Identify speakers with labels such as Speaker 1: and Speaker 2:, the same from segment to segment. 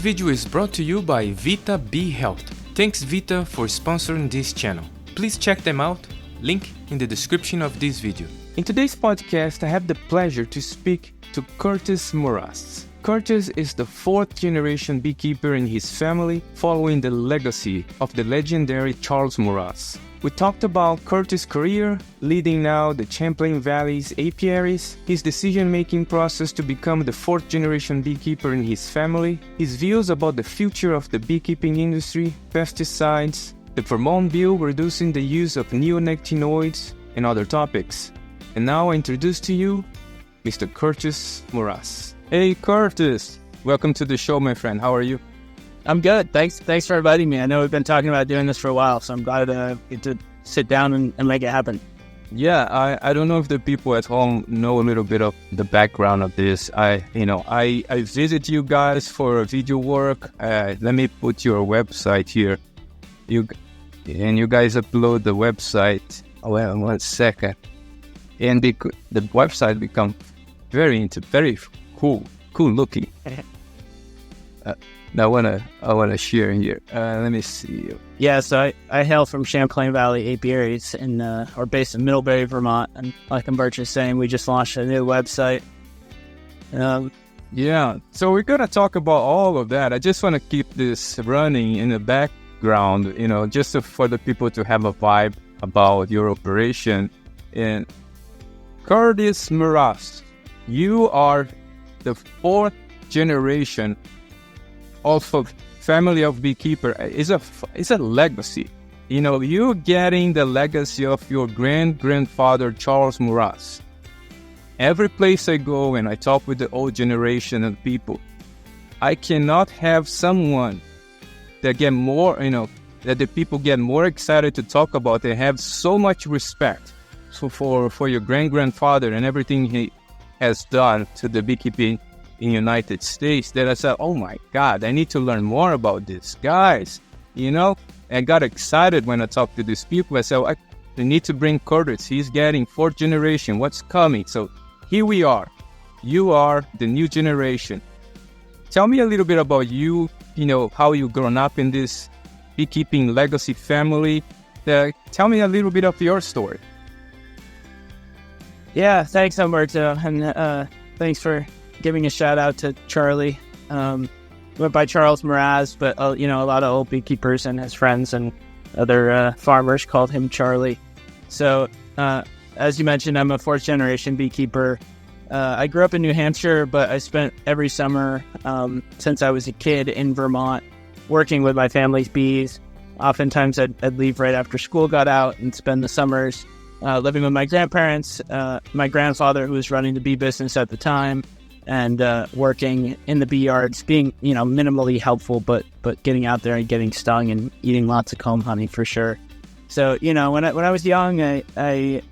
Speaker 1: video is brought to you by Vita Bee Health. Thanks Vita for sponsoring this channel. Please check them out, link in the description of this video. In today's podcast, I have the pleasure to speak to Curtis Mraz. Curtis is the fourth generation beekeeper in his family, following the legacy of the legendary Charles Mraz. We talked about Curtis' career, leading now the Champlain Valley Apiaries, his decision-making process to become the fourth generation beekeeper in his family, his views about the future of the beekeeping industry, pesticides, the Vermont bill reducing the use of neonicotinoids, and other topics. And now I introduce to you Mr. Curtis Mraz. Hey Curtis, welcome to the show, my friend. How are you?
Speaker 2: I'm good. Thanks for inviting me. I know we've been talking about doing this for a while, so I'm glad to get to sit down and make it happen.
Speaker 1: Yeah, I don't know if the people at home know a little bit of the background of this. I visit you guys for video work. Let me put your website here. You guys upload the website. Oh, well, 1 second. And the website becomes very cool looking. I wanna share here. Let me see.
Speaker 2: Yeah, so I hail from Champlain Valley Apiaries or based in Middlebury, Vermont. And like Umberto was saying, we just launched a new website.
Speaker 1: Yeah, so we're gonna talk about all of that. I just want to keep this running in the background, just for the people to have a vibe about your operation. And Curtis Mraz, you are the fourth generation of a family of beekeeper. It's a legacy. You're getting the legacy of your grandfather Charles Mraz. Every place I go and I talk with the old generation of people, I cannot have someone that get more, that the people get more excited to talk about. They have so much respect for your grandfather and everything he has done to the beekeeping in the United States, that I said, oh my God, I need to learn more about this. Guys, I got excited when I talked to these people. I said, I need to bring Curtis. He's getting fourth generation. What's coming? So here we are. You are the new generation. Tell me a little bit about you, how you grown up in this beekeeping legacy family. Tell me a little bit of your story.
Speaker 2: Yeah, thanks, Umberto. And thanks for giving a shout out to Charlie. Went by Charles Mraz, but a lot of old beekeepers and his friends and other farmers called him Charlie. So as you mentioned, I'm a fourth generation beekeeper. I grew up in New Hampshire, but I spent every summer since I was a kid in Vermont working with my family's bees. Oftentimes I'd leave right after school got out and spend the summers living with my grandparents, my grandfather who was running the bee business at the time, and working in the bee yards, being minimally helpful, but getting out there and getting stung and eating lots of comb honey for sure. So when I was young, I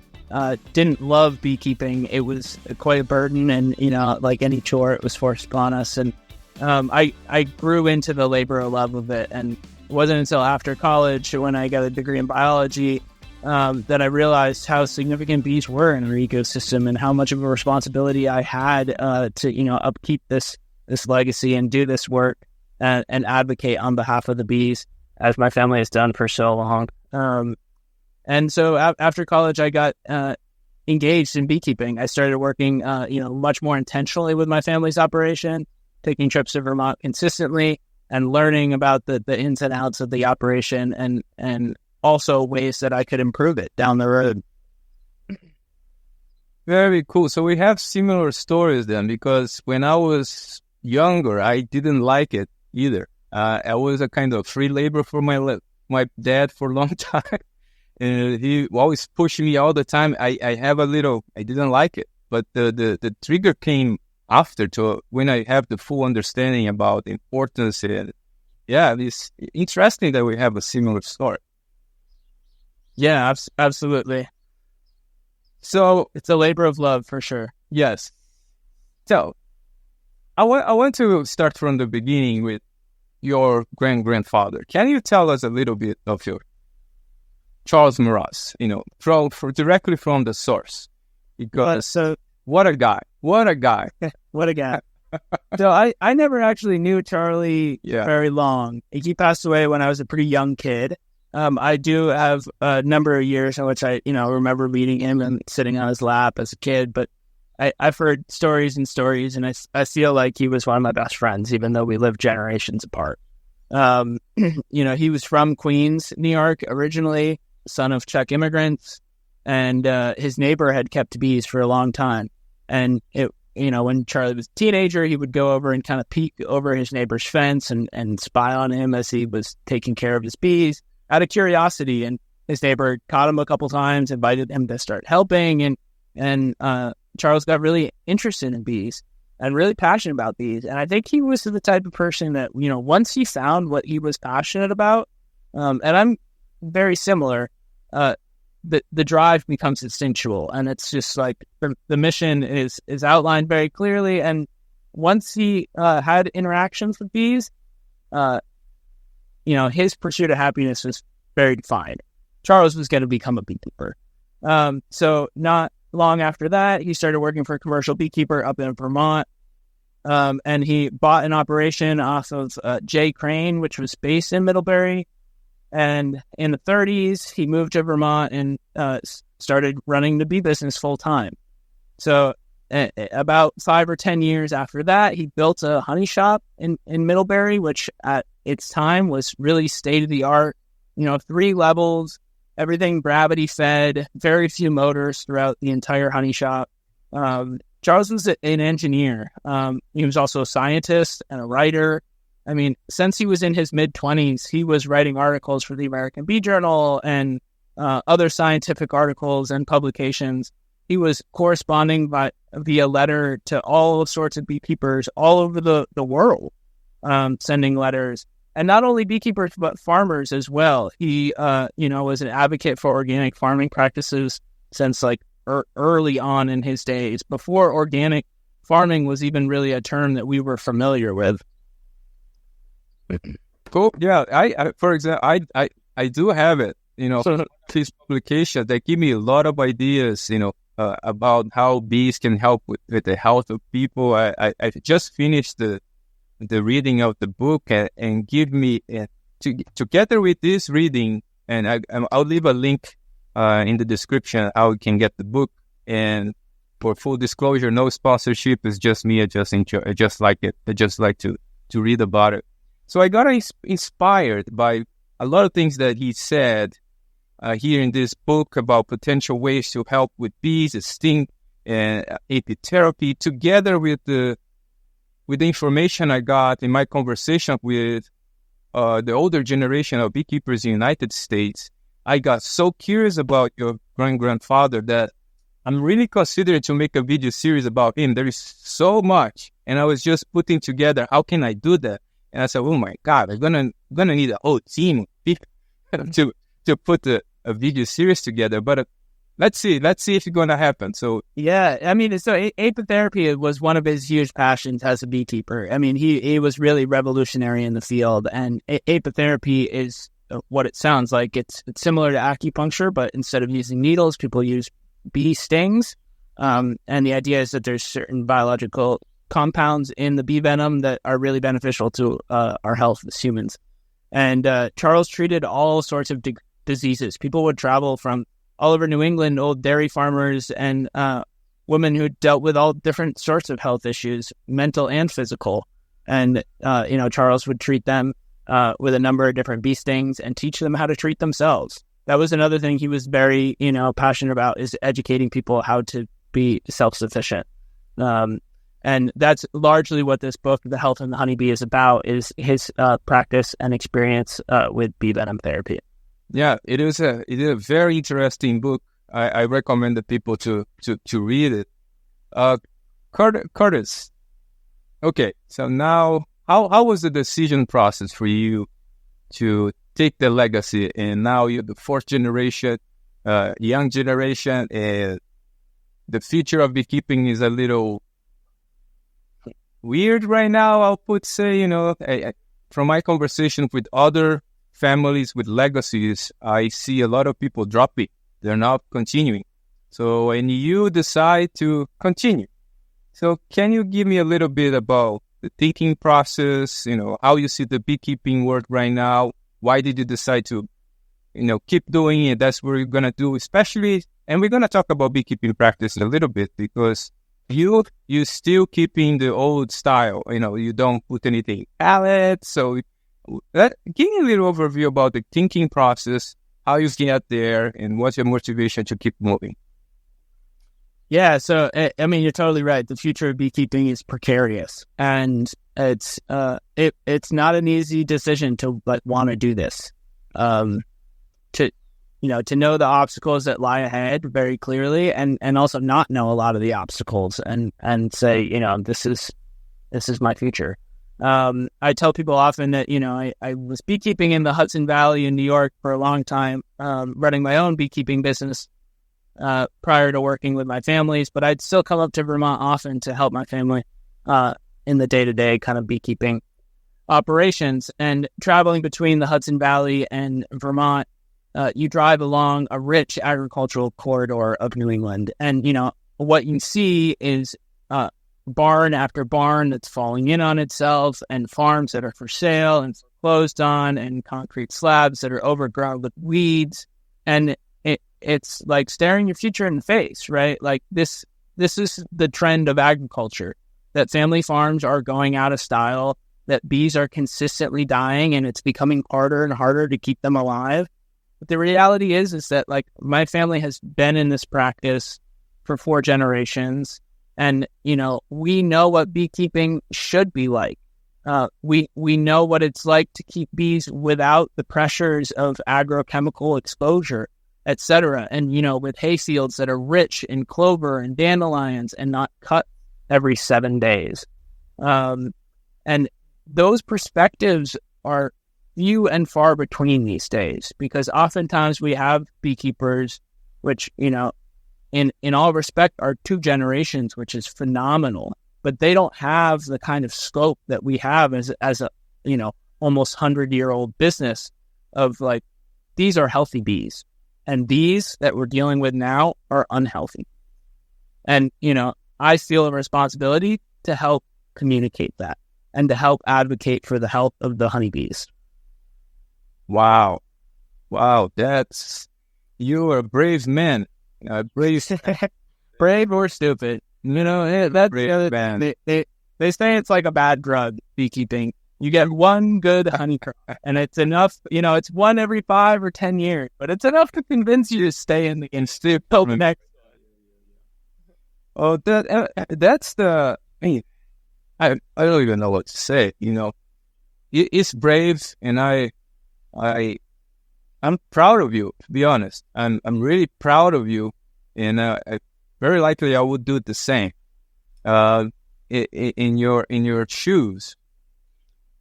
Speaker 2: didn't love beekeeping. It was quite a burden, and like any chore, it was forced upon us. And I grew into the labor love of it, and it wasn't until after college, when I got a degree in biology, that I realized how significant bees were in our ecosystem and how much of a responsibility I had to upkeep this legacy and do this work and advocate on behalf of the bees, as my family has done for so long. And so after college, I got engaged in beekeeping. I started working much more intentionally with my family's operation, taking trips to Vermont consistently and learning about the ins and outs of the operation and also ways that I could improve it down the road.
Speaker 1: Very cool. So we have similar stories then, because when I was younger, I didn't like it either. I was a kind of free labor for my dad for a long time. And he always pushed me all the time. I didn't like it. But the trigger came after, to when I have the full understanding about the importance. And yeah, it's interesting that we have a similar story.
Speaker 2: Yeah, absolutely.
Speaker 1: So
Speaker 2: it's a labor of love for sure.
Speaker 1: Yes. So I want to start from the beginning with your grandfather. Can you tell us a little bit of your Charles Mraz? Directly from the source, because what a guy!
Speaker 2: What a guy! So I never actually knew Charlie very long. He passed away when I was a pretty young kid. I do have a number of years in which I, remember meeting him and sitting on his lap as a kid, but I've heard stories and stories, and I feel like he was one of my best friends, even though we lived generations apart. He was from Queens, New York, originally, son of Czech immigrants, and his neighbor had kept bees for a long time. And when Charlie was a teenager, he would go over and kind of peek over his neighbor's fence and spy on him as he was taking care of his bees out of curiosity. And his neighbor caught him a couple times, invited him to start helping, and Charles got really interested in bees and really passionate about bees. And I think he was the type of person that, once he found what he was passionate about, and I'm very similar, the drive becomes instinctual, and it's just like the mission is outlined very clearly. And once he had interactions with bees, his pursuit of happiness was very defined. Charles was going to become a beekeeper. So not long after that, he started working for a commercial beekeeper up in Vermont. And he bought an operation off of J. Crane, which was based in Middlebury. And in the 30s, he moved to Vermont and started running the bee business full time. So about 5 or 10 years after that, he built a honey shop in Middlebury, which at its time was really state of the art. 3 levels, everything gravity fed, very few motors throughout the entire honey shop. Charles was an engineer. He was also a scientist and a writer. I mean, since he was in his mid-20s, he was writing articles for the American Bee Journal and other scientific articles and publications. He was corresponding via letter to all sorts of beekeepers all over the world, sending letters. And not only beekeepers, but farmers as well. He, was an advocate for organic farming practices since early on in his days, before organic farming was even really a term that we were familiar with.
Speaker 1: Cool. Yeah, I for example, I do have it. His publication, they give me a lot of ideas. About how bees can help with the health of people. I just finished the reading of the book and give me together with this reading, and I'll leave a link in the description how you can get the book. And for full disclosure, no sponsorship. Is just me. I just like it. I just like to read about it. So I got inspired by a lot of things that he said here in this book about potential ways to help with bees, sting, and apitherapy, together with the information I got in my conversation with the older generation of beekeepers in the United States. I got so curious about your grandfather that I'm really considering to make a video series about him. There is so much, and I was just putting together how can I do that. And I said, "Oh my God, I'm gonna need a whole team of people to put a video series together." But let's see if it's gonna happen. So
Speaker 2: yeah, I mean, so apitherapy was one of his huge passions as a beekeeper. I mean, he was really revolutionary in the field, and apitherapy is what it sounds like. It's similar to acupuncture, but instead of using needles, people use bee stings. And the idea is that there's certain biological compounds in the bee venom that are really beneficial to our health as humans. And Charles treated all sorts of diseases. People would travel from all over New England, old dairy farmers and women who dealt with all different sorts of health issues, mental and physical. And, Charles would treat them with a number of different bee stings and teach them how to treat themselves. That was another thing he was very, passionate about, is educating people how to be self-sufficient. And that's largely what this book, The Health of the Honeybee, is about, is his practice and experience with bee venom therapy.
Speaker 1: Yeah, it is a very interesting book. I recommend the people to read it. Curtis, okay, so now how was the decision process for you to take the legacy? And now you're the 4th generation, young generation, and the future of beekeeping is a little weird right now, I would say. From my conversation with other families with legacies, I see a lot of people dropping. They're not continuing. So when you decide to continue, So can you give me a little bit about the thinking process, how you see the beekeeping work right now? Why did you decide to, keep doing it? That's what we're going to do, especially, and we're going to talk about beekeeping practice in a little bit, because you still keeping the old style, you don't put anything in pallets. So give me a little overview about the thinking process, how you get there, and what's your motivation to keep moving.
Speaker 2: Yeah, so I mean, you're totally right. The future of beekeeping is precarious, and it's not an easy decision to want to do this. To know the obstacles that lie ahead very clearly, and also not know a lot of the obstacles, and say, this is my future. I tell people often that I was beekeeping in the Hudson Valley in New York for a long time, running my own beekeeping business prior to working with my families, but I'd still come up to Vermont often to help my family in the day-to-day kind of beekeeping operations. And traveling between the Hudson Valley and Vermont, you drive along a rich agricultural corridor of New England, and what you see is barn after barn that's falling in on itself, and farms that are for sale and foreclosed on, and concrete slabs that are overgrown with weeds. And it's like staring your future in the face, right? Like this is the trend of agriculture, that family farms are going out of style, that bees are consistently dying, and it's becoming harder and harder to keep them alive. But the reality is that like my family has been in this practice for 4 generations, and we know what beekeeping should be like. We know what it's like to keep bees without the pressures of agrochemical exposure, etc. And with hay fields that are rich in clover and dandelions and not cut every 7 days. And those perspectives are few and far between these days, because oftentimes we have beekeepers, which, in all respect are 2 generations, which is phenomenal, but they don't have the kind of scope that we have as a, almost 100-year-old business of like, these are healthy bees, and bees that we're dealing with now are unhealthy. And, I feel a responsibility to help communicate that and to help advocate for the health of the honeybees.
Speaker 1: Wow. You're a brave man.
Speaker 2: Brave or stupid. That's brave man. They say it's like a bad drug, beekeeping. You get one good honey crop, and it's enough, it's one every 5 or 10 years, but it's enough to convince you to stay in the institute till the next.
Speaker 1: Oh, that's the, I don't even know what to say, It's brave, and I'm proud of you, to be honest. I'm really proud of you, and very likely I would do the same in your shoes.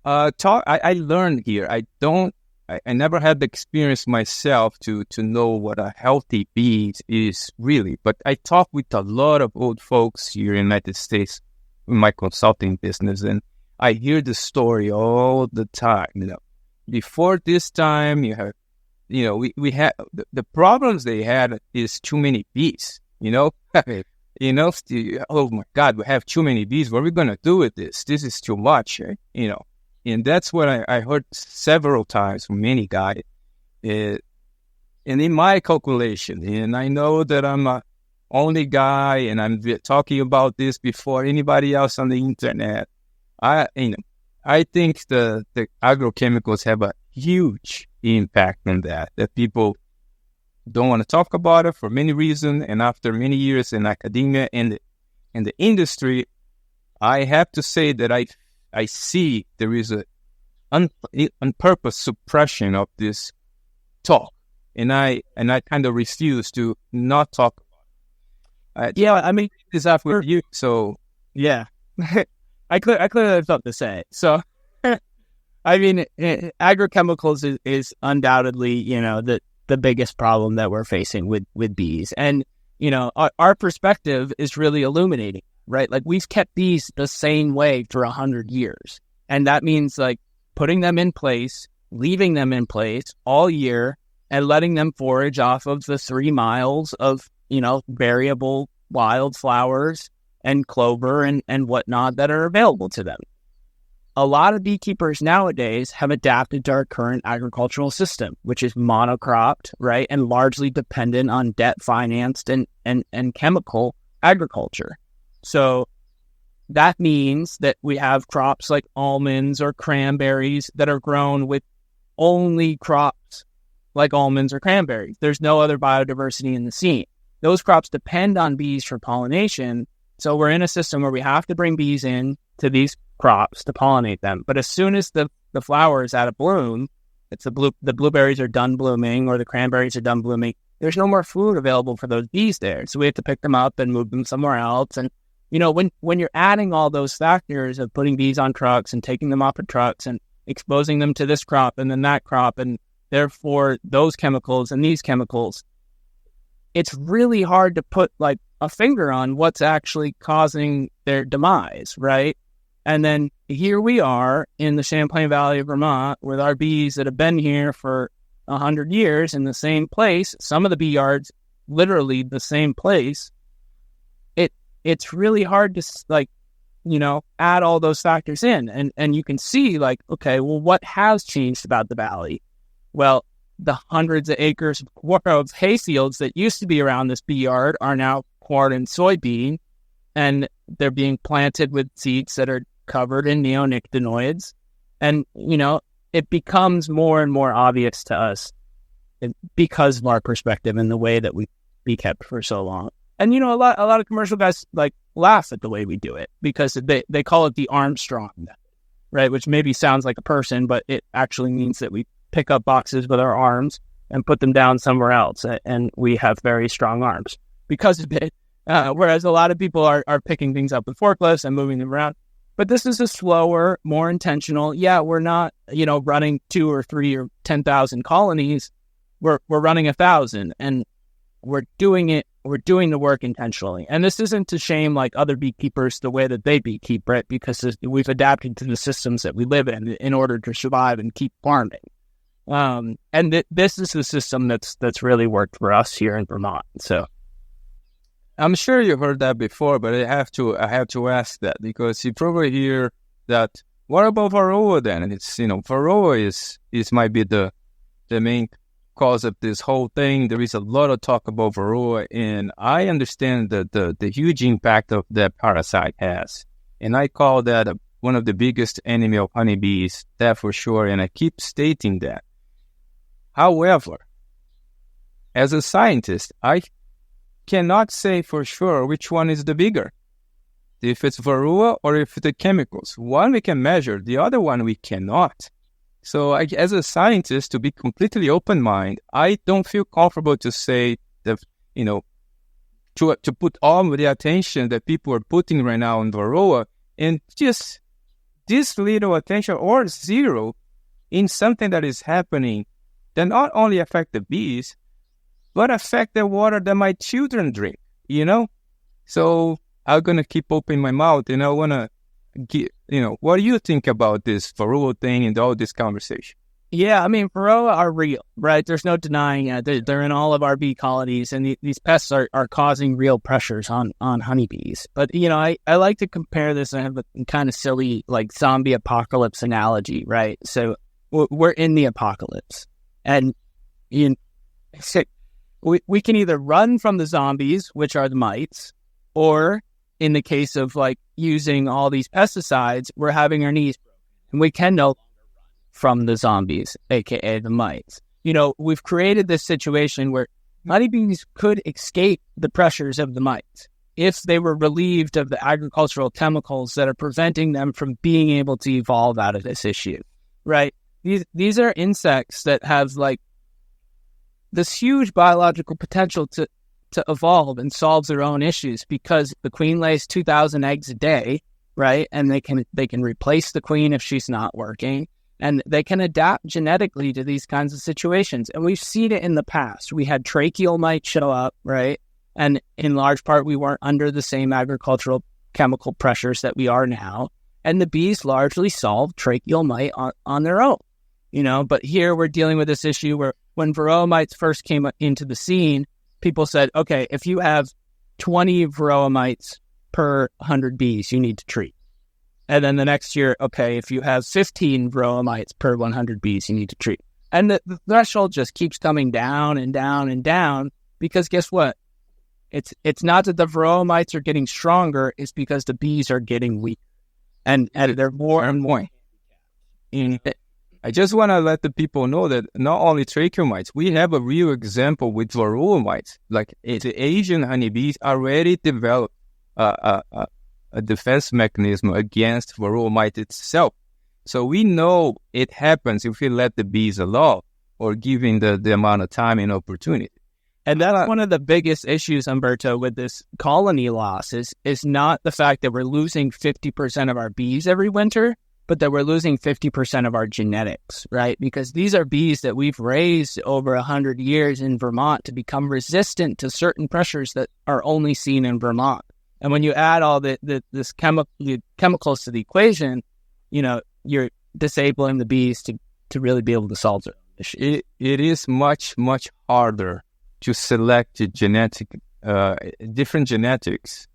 Speaker 1: I learned here. I never had the experience myself to know what a healthy bee is really, but I talk with a lot of old folks here in the United States in my consulting business, and I hear the story all the time. Before this time, you have, we had the problems they had is too many bees. Oh my God, we have too many bees. What are we gonna do with this? This is too much, And that's what I heard several times from many guys. And in my calculation, and I know that I'm a only guy, and I'm talking about this before anybody else on the internet. I think the agrochemicals have a huge impact on that people don't want to talk about it for many reasons. And after many years in academia and in the industry, I have to say that I see there is a on purpose suppression of this talk, and I kind of refuse to not talk about it. This up with you, so
Speaker 2: yeah, I clearly have something to say. So, agrochemicals is undoubtedly the biggest problem that we're facing with bees, and our perspective is really illuminating. Right? Like, we've kept bees the same way for 100 years. And that means like putting them in place, leaving them in place all year, and letting them forage off of the 3 miles of, variable wildflowers and clover and whatnot that are available to them. A lot of beekeepers nowadays have adapted to our current agricultural system, which is monocropped, right, and largely dependent on debt-financed and chemical agriculture. So that means that we have crops like almonds or cranberries that are grown with only crops like almonds or cranberries. There's no other biodiversity in the scene. Those crops depend on bees for pollination, so we're in a system where we have to bring bees in to these crops to pollinate them. But as soon as the flower is out of bloom, it's the blueberries are done blooming or the cranberries are done blooming, there's no more food available for those bees there. So we have to pick them up and move them somewhere else. And, when you're adding all those factors of putting bees on trucks and taking them off of trucks and exposing them to this crop and then that crop, and therefore those chemicals and these chemicals, it's really hard to put like a finger on what's actually causing their demise, right? And then here we are in the Champlain Valley of Vermont with our bees that have been here for 100 years in the same place. Some of the bee yards, literally the same place. It's really hard to add all those factors in. And you can see like, okay, well, what has changed about the valley? Well, the hundreds of acres of hayfields that used to be around this bee yard are now corn and soybean, and they're being planted with seeds that are covered in neonicotinoids. And, it becomes more and more obvious to us because of our perspective and the way that we bee kept for so long. And, a lot of commercial guys like laugh at the way we do it because they call it the Armstrong method, right? Which maybe sounds like a person, but it actually means that we pick up boxes with our arms and put them down somewhere else. And we have very strong arms because of it. Whereas a lot of people are picking things up with forklifts and moving them around. But this is a slower, more intentional. Yeah, we're not, running 2 or 3 or 10,000 colonies. We're running 1,000, and we're doing it. We're doing the work intentionally. And this isn't to shame like other beekeepers the way that they beekeep, right? Because we've adapted to the systems that we live in order to survive and keep farming. And this is the system that's really worked for us here in Vermont. So
Speaker 1: I'm sure you've heard that before, but I have to ask that because you probably hear that. What about Varroa then? And it's Varroa is might be the main cause of this whole thing. There is a lot of talk about Varroa, and I understand that the huge impact of that parasite has, and I call that one of the biggest enemy of honeybees. That for sure, and I keep stating that. However, as a scientist, I cannot say for sure which one is the bigger. If it's Varroa or if the chemicals. One we can measure, the other one we cannot. So as a scientist, to be completely open-minded, I don't feel comfortable to say that, to put all the attention that people are putting right now on Varroa and just this little attention or zero in something that is happening that not only affect the bees, but affect the water that my children drink, So I'm going to keep opening my mouth and I want to get, what do you think about this Varroa thing and all this conversation?
Speaker 2: Yeah, I mean, Varroa are real, right? There's no denying it. They're in all of our bee colonies, and these pests are causing real pressures on honeybees. But, I like to compare this. I have a kind of silly, like, zombie apocalypse analogy, right? So we're in the apocalypse, and we can either run from the zombies, which are the mites, or in the case of, like, using all these pesticides, we're having our knees broken, and we can no longer from the zombies, aka the mites. We've created this situation where honeybees could escape the pressures of the mites if they were relieved of the agricultural chemicals that are preventing them from being able to evolve out of this issue, right? These are insects that have like this huge biological potential to evolve and solve their own issues because the queen lays 2,000 eggs a day, right? And they can replace the queen if she's not working. And they can adapt genetically to these kinds of situations. And we've seen it in the past. We had tracheal mites show up, right? And in large part, we weren't under the same agricultural chemical pressures that we are now. And the bees largely solved tracheal mite on their own, But here we're dealing with this issue where when Varroa mites first came into the scene, people said, okay, if you have 20 Varroa mites per 100 bees you need to treat. And then the next year, okay, if you have 15 varroa mites per 100 bees you need to treat. And the threshold just keeps coming down and down and down, because guess what? It's not that the varroa mites are getting stronger, it's because the bees are getting weak. And they're more and more.
Speaker 1: I just want to let the people know that not only tracheomites, we have a real example with varroa mites. Like the Asian honeybees already developed a defense mechanism against varroa mite itself. So we know it happens if we let the bees alone or giving the amount of time and opportunity.
Speaker 2: And that's one of the biggest issues, Humberto, with this colony loss is not the fact that we're losing 50% of our bees every winter, but that we're losing 50% of our genetics, right? Because these are bees that we've raised over 100 years in Vermont to become resistant to certain pressures that are only seen in Vermont. And when you add all the chemicals to the equation, you're disabling the bees to really be able to solve the issue.
Speaker 1: It is much, much harder to select different genetics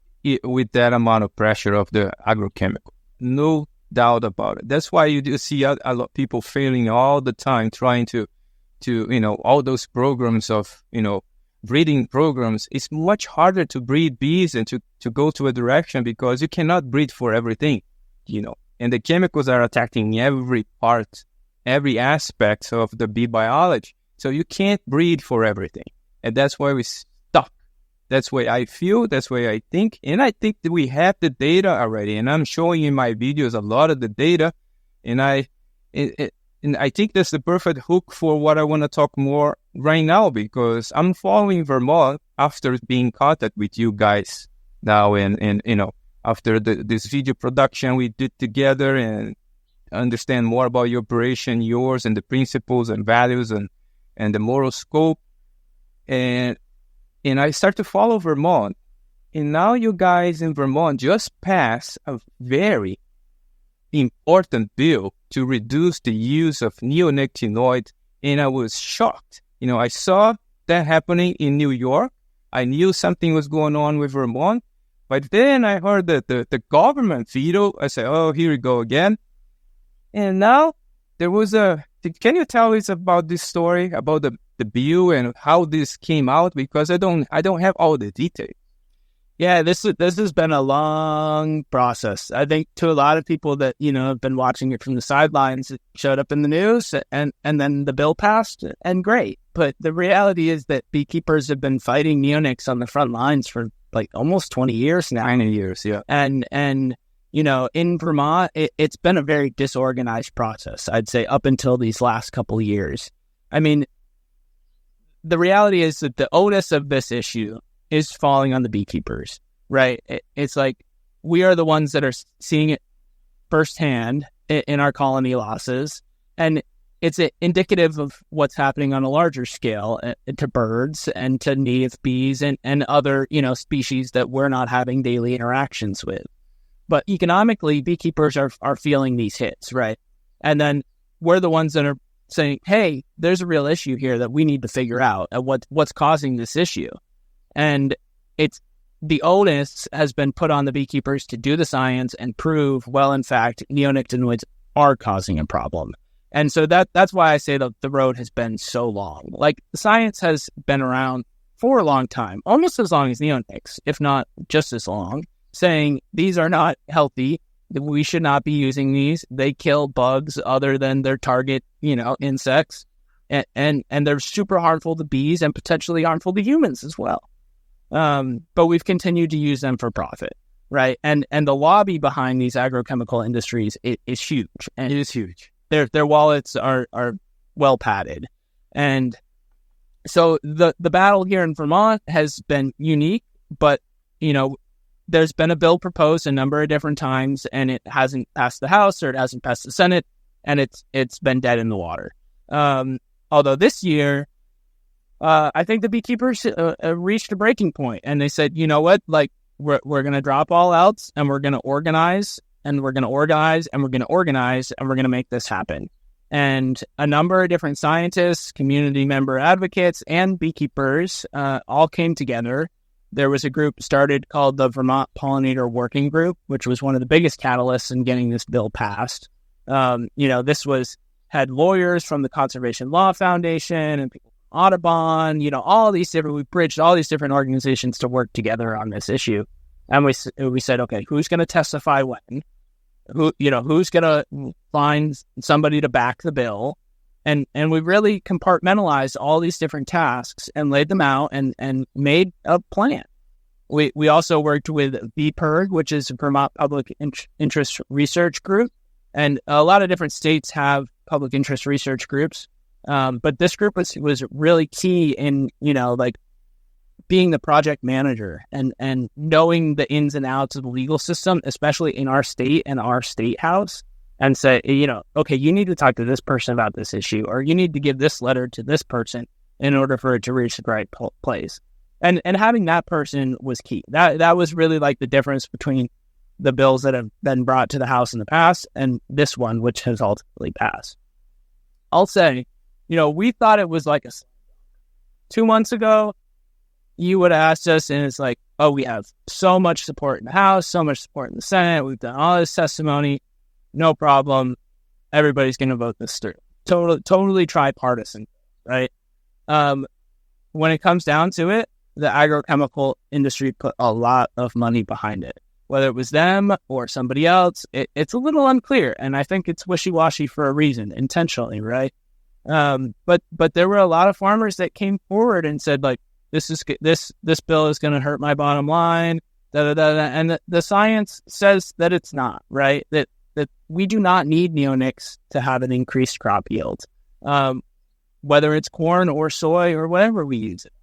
Speaker 1: with that amount of pressure of the agrochemical. No doubt about it. That's why you do see a lot of people failing all the time trying to all those programs of, breeding programs. It's much harder to breed bees and to go to a direction because you cannot breed for everything, and the chemicals are attacking every part, every aspect of the bee biology. So you can't breed for everything. And that's why we're stuck. That's why I feel, that's why I think. And I think that we have the data already. And I'm showing in my videos a lot of the data. And I think that's the perfect hook for what I want to talk more right now, because I'm following Vermont after being in contact with you guys now. And after this video production we did together and understand more about your operation, yours, and the principles and values and the moral scope. And I start to follow Vermont. And now you guys in Vermont just passed a very important bill to reduce the use of neonicotinoids. And I was shocked. I saw that happening in New York. I knew something was going on with Vermont. But then I heard that the government veto. I said, oh, here we go again. And now there was can you tell us about this story, about the bill and how this came out? Because I don't have all the details.
Speaker 2: Yeah, this has been a long process. I think to a lot of people that, have been watching it from the sidelines, it showed up in the news and then the bill passed, and great. But the reality is that beekeepers have been fighting neonics on the front lines for like almost 20 years now.
Speaker 1: 20 years, yeah.
Speaker 2: And in Vermont, it's been a very disorganized process, I'd say, up until these last couple of years. I mean, the reality is that the onus of this issue is falling on the beekeepers, right? It's like we are the ones that are seeing it firsthand in our colony losses, and it's indicative of what's happening on a larger scale to birds and to native bees and other, species that we're not having daily interactions with. But economically, beekeepers are feeling these hits, right? And then we're the ones that are saying, hey, there's a real issue here that we need to figure out what's causing this issue. And it's the onus has been put on the beekeepers to do the science and prove, well, in fact, neonicotinoids are causing a problem. And so that's why I say that the road has been so long. Like, the science has been around for a long time, almost as long as neonics, if not just as long, saying these are not healthy. We should not be using these. They kill bugs other than their target, insects. And they're super harmful to bees and potentially harmful to humans as well. But we've continued to use them for profit, right? And the lobby behind these agrochemical industries is huge. And
Speaker 1: it is huge.
Speaker 2: Their wallets are well padded. And so the battle here in Vermont has been unique, but, there's been a bill proposed a number of different times, and it hasn't passed the House or it hasn't passed the Senate, and it's been dead in the water. Although this year, I think the beekeepers reached a breaking point, and they said, you know what, like, we're going to drop all else, and we're going to organize, and we're going to organize, and we're going to organize, and we're going to make this happen. And a number of different scientists, community member advocates, and beekeepers all came together. there was a group started called the Vermont Pollinator Working Group, which was one of the biggest catalysts in getting this bill passed. This had lawyers from the Conservation Law Foundation and people from Audubon, we bridged all these different organizations to work together on this issue. And we said, okay, who's going to testify when? Who's going to find somebody to back the bill? And we really compartmentalized all these different tasks and laid them out and made a plan. We also worked with beekeeper, which is a Vermont Public Interest Research Group. And a lot of different states have public interest research groups. But this group was really key in, being the project manager and knowing the ins and outs of the legal system, especially in our state and our state house, and say, okay, you need to talk to this person about this issue, or you need to give this letter to this person in order for it to reach the right place. And having that person was key. That was really like the difference between the bills that have been brought to the House in the past and this one, which has ultimately passed. I'll say, we thought it was like 2 months ago, you would have asked us, and it's like, oh, we have so much support in the House, so much support in the Senate. We've done all this testimony. No problem. Everybody's going to vote this through. Totally tripartisan, right? When it comes down to it, the agrochemical industry put a lot of money behind it. Whether it was them or somebody else, it's a little unclear, and I think it's wishy-washy for a reason, intentionally, right? But there were a lot of farmers that came forward and said, like, this bill is going to hurt my bottom line, and the science says that it's not, right? That we do not need neonics to have an increased crop yield, whether it's corn or soy or whatever we use it.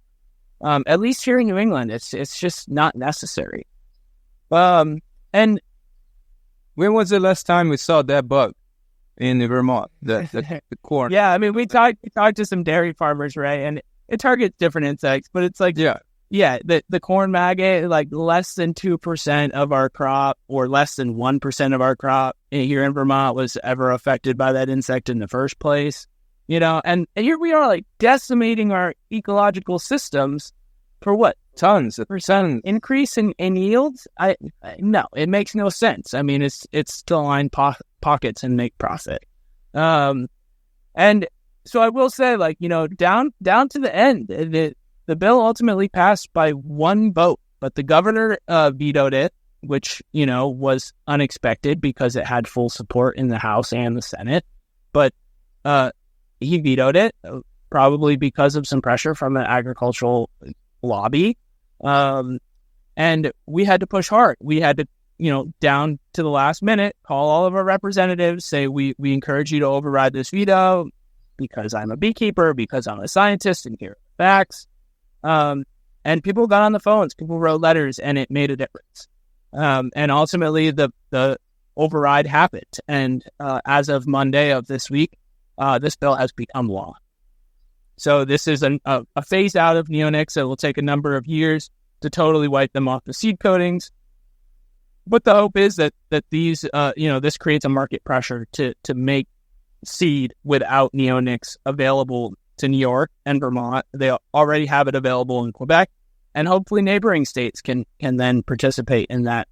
Speaker 2: At least here in New England, it's just not necessary. And
Speaker 1: when was the last time we saw that bug in Vermont, the corn?
Speaker 2: Yeah, I mean, we talked to some dairy farmers, right? And it targets different insects, but it's like, the corn maggot, like less than 2% of our crop or less than 1% of our crop here in Vermont was ever affected by that insect in the first place, and here we are, like, decimating our ecological systems for what?
Speaker 1: Tons of percent
Speaker 2: increase in yields? No, it makes no sense. I mean, it's to line pockets and make profit. And so I will say, like, down to the end, the bill ultimately passed by one vote, but the governor vetoed it, which, was unexpected because it had full support in the House and the Senate. But he vetoed it, probably because of some pressure from the agricultural lobby. And we had to push hard. We had to, down to the last minute, call all of our representatives, say, we encourage you to override this veto because I'm a beekeeper, because I'm a scientist, and here are the facts. And people got on the phones, people wrote letters, and it made a difference. And ultimately, the override happened. And as of Monday of this week, this bill has become law. So this is a phase out of neonics. It will take a number of years to totally wipe them off the seed coatings. But the hope is that these, this creates a market pressure to make seed without neonics available to New York and Vermont. They already have it available in Quebec, and hopefully neighboring states can then participate in that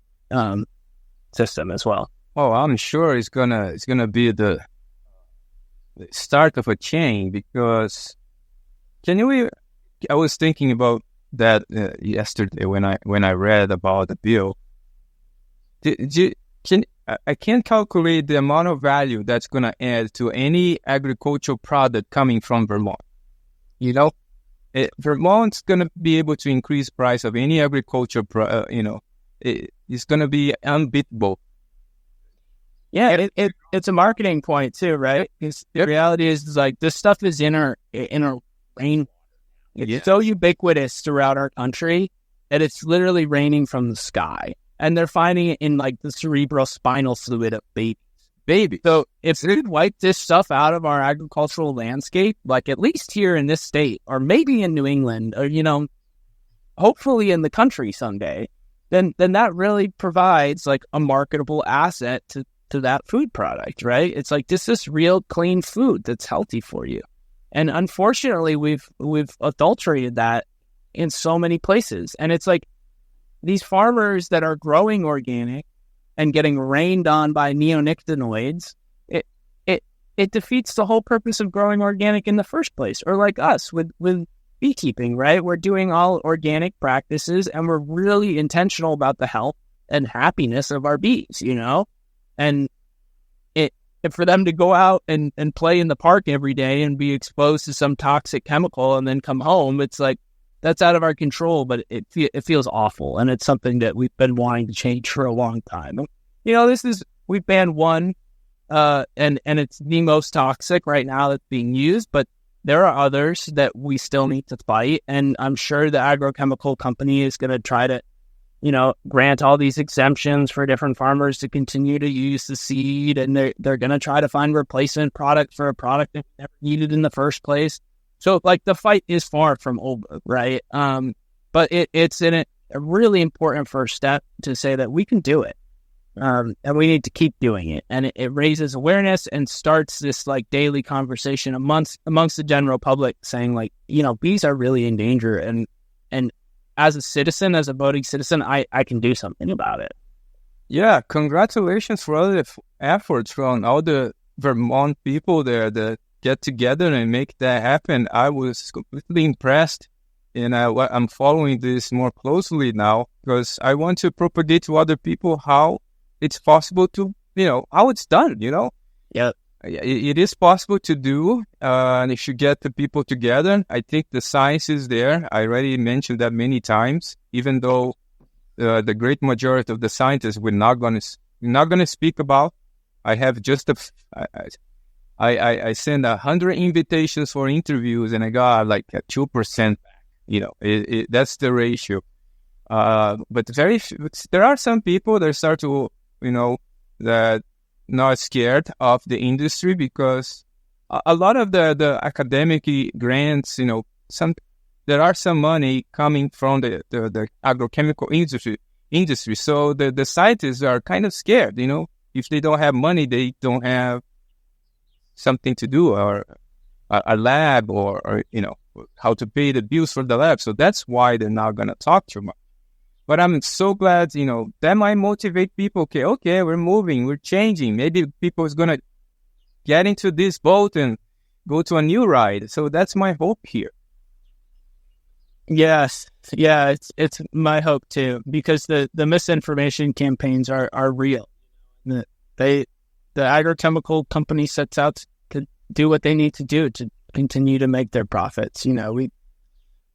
Speaker 2: system as well.
Speaker 1: Oh, I'm sure it's gonna be the start of a chain, because I was thinking about that yesterday when I read about the bill. I can't calculate the amount of value that's going to add to any agricultural product coming from Vermont. Vermont's going to be able to increase price of any agriculture, it's going to be unbeatable.
Speaker 2: Yeah, it's a marketing point too, right? Because the reality is like, this stuff is in our rain. It's so ubiquitous throughout our country that it's literally raining from the sky. And they're finding it in, like, the cerebral spinal fluid of babies. So if we could wipe this stuff out of our agricultural landscape, like at least here in this state, or maybe in New England, or, hopefully in the country someday, then that really provides, like, a marketable asset to that food product, right? It's like, this is real clean food that's healthy for you. And unfortunately, we've adulterated that in so many places. And it's like, these farmers that are growing organic and getting rained on by neonicotinoids, it defeats the whole purpose of growing organic in the first place. Or like us with beekeeping, right? We're doing all organic practices and we're really intentional about the health and happiness of our bees, and for them to go out and play in the park every day and be exposed to some toxic chemical and then come home, it's like, that's out of our control, but it feels awful. And it's something that we've been wanting to change for a long time. We've banned one, and it's the most toxic right now that's being used, but there are others that we still need to fight. And I'm sure the agrochemical company is going to try to, grant all these exemptions for different farmers to continue to use the seed. And they're going to try to find replacement product for a product that never needed in the first place. So like the fight is far from over, right? But it's in a really important first step to say that we can do it. And we need to keep doing it. And it raises awareness and starts this like daily conversation amongst the general public saying like, bees are really in danger. And as a citizen, as a voting citizen, I can do something about it.
Speaker 1: Yeah, congratulations for all the efforts from all the Vermont people there that get together and make that happen. I was completely impressed, and I'm following this more closely now because I want to propagate to other people how it's possible to, how it's done,
Speaker 2: Yeah.
Speaker 1: It is possible to do, and if you get the people together, I think the science is there. I already mentioned that many times, even though the great majority of the scientists we're not going to speak about. I have just I sent 100 invitations for interviews, and I got like 2%. That's the ratio. But there are some people that start to, that not scared of the industry because a lot of the academic grants, there are some money coming from the agrochemical industry. So the scientists are kind of scared, if they don't have money, they don't have something to do or a lab or how to pay the bills for the lab. So that's why they're not going to talk too much. But I'm so glad, that might motivate people. Okay, we're moving, we're changing. Maybe people is going to get into this boat and go to a new ride. So that's my hope here.
Speaker 2: Yes. Yeah, it's my hope too, because the misinformation campaigns are real. The agrochemical company sets out to do what they need to do to continue to make their profits.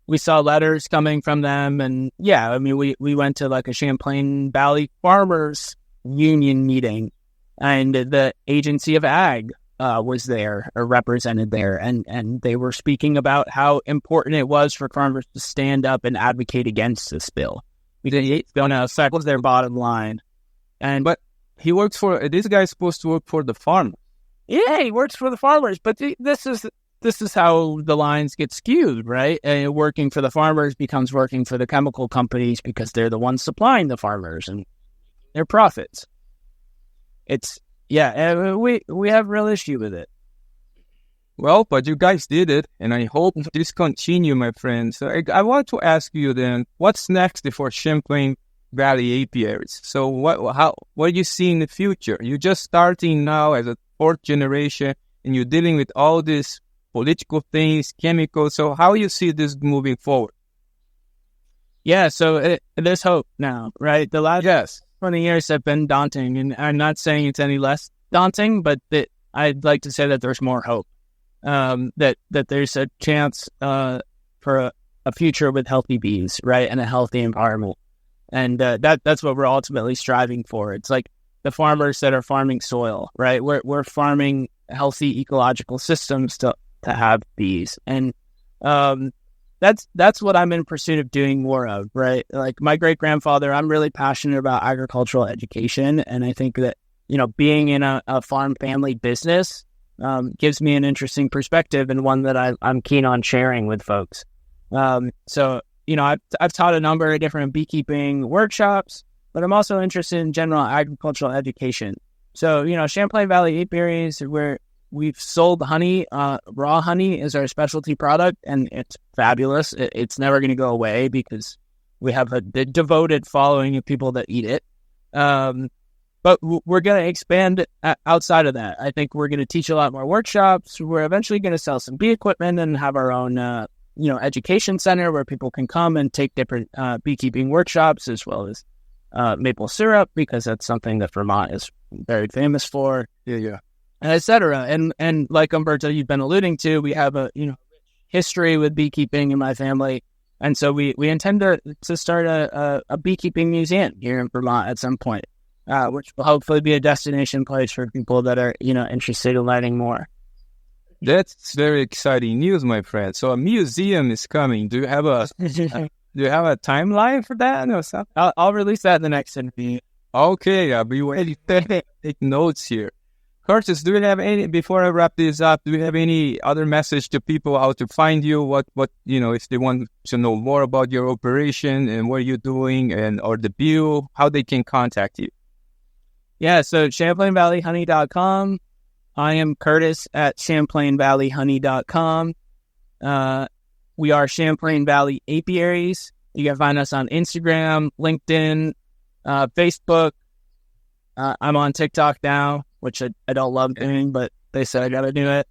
Speaker 2: We saw letters coming from them, and we went to like a Champlain Valley Farmers Union meeting, and the Agency of Ag was there or represented there, and they were speaking about how important it was for farmers to stand up and advocate against this bill because it's going to affect their bottom line.
Speaker 1: But he works for this guy is supposed to work for the farmers.
Speaker 2: Yeah, he works for the farmers, but this is how the lines get skewed, right? And working for the farmers becomes working for the chemical companies because they're the ones supplying the farmers and their profits. We have real issue with it.
Speaker 1: Well, but you guys did it, and I hope this continue, my friends. So I want to ask you then, what's next for Champlain Valley Apiaries? So what do you see in the future? You're just starting now as a fourth generation, and you're dealing with all these political things, chemicals. So how you see this moving forward?
Speaker 2: Yeah, so there's hope now, right? The last 20 years have been daunting, and I'm not saying it's any less daunting, but I'd like to say that there's more hope, that there's a chance for a future with healthy bees, right, and a healthy environment. And that's what we're ultimately striving for. It's like the farmers that are farming soil, right? We're farming healthy ecological systems to have bees. And that's what I'm in pursuit of doing more of, right? Like my great-grandfather, I'm really passionate about agricultural education. And I think that, being in a farm family business gives me an interesting perspective and one that I'm keen on sharing with folks. So, I've taught a number of different beekeeping workshops, but I'm also interested in general agricultural education. So, Champlain Valley Apiaries, where we've sold honey, raw honey is our specialty product, and it's fabulous. It's never going to go away because we have a devoted following of people that eat it. But we're going to expand outside of that. I think we're going to teach a lot more workshops. We're eventually going to sell some bee equipment and have our own, education center where people can come and take different beekeeping workshops, as well as maple syrup, because that's something that Vermont is very famous for.
Speaker 1: Yeah.
Speaker 2: Et cetera. And like Umberto, you've been alluding to, we have a history with beekeeping in my family. And so we intend to start a beekeeping museum here in Vermont at some point. Which will hopefully be a destination place for people that are, interested in learning more.
Speaker 1: That's very exciting news, my friend. So a museum is coming. Do you have a timeline for that or something?
Speaker 2: I'll release that in the next interview.
Speaker 1: Okay, I'll be waiting to take notes here. Curtis, do you have any, before I wrap this up, do you have any other message to people how to find you? What if they want to know more about your operation and what you're doing or the bill, how they can contact you?
Speaker 2: Yeah, so ChamplainValleyHoney.com. I am Curtis at ChamplainValleyHoney.com. We are Champlain Valley Apiaries. You can find us on Instagram, LinkedIn, Facebook. I'm on TikTok now, which I don't love doing, but they said I got to do it.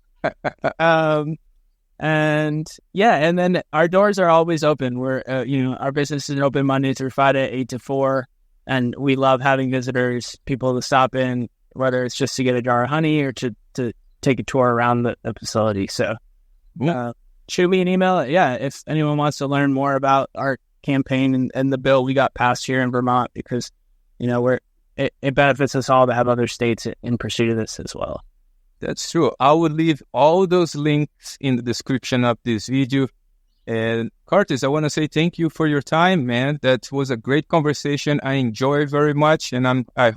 Speaker 2: And then our doors are always open. We're, our business is open Monday through Friday, 8 to 4. And we love having visitors, people to stop in, whether it's just to get a jar of honey or to take a tour around the facility. So shoot me an email. Yeah, if anyone wants to learn more about our campaign and the bill we got passed here in Vermont, because, it benefits us all to have other states in pursuit of this as well.
Speaker 1: That's true. I will leave all those links in the description of this video. And Curtis, I want to say thank you for your time, man. That was a great conversation. I enjoy very much, and I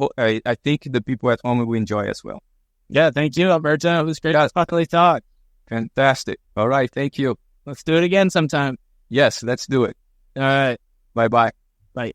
Speaker 1: think the people at home will enjoy as well.
Speaker 2: Yeah, thank you, Alberto. It was great to finally talk.
Speaker 1: Fantastic. All right, thank you.
Speaker 2: Let's do it again sometime.
Speaker 1: Yes, let's do it.
Speaker 2: All right.
Speaker 1: Bye-bye.
Speaker 2: Bye.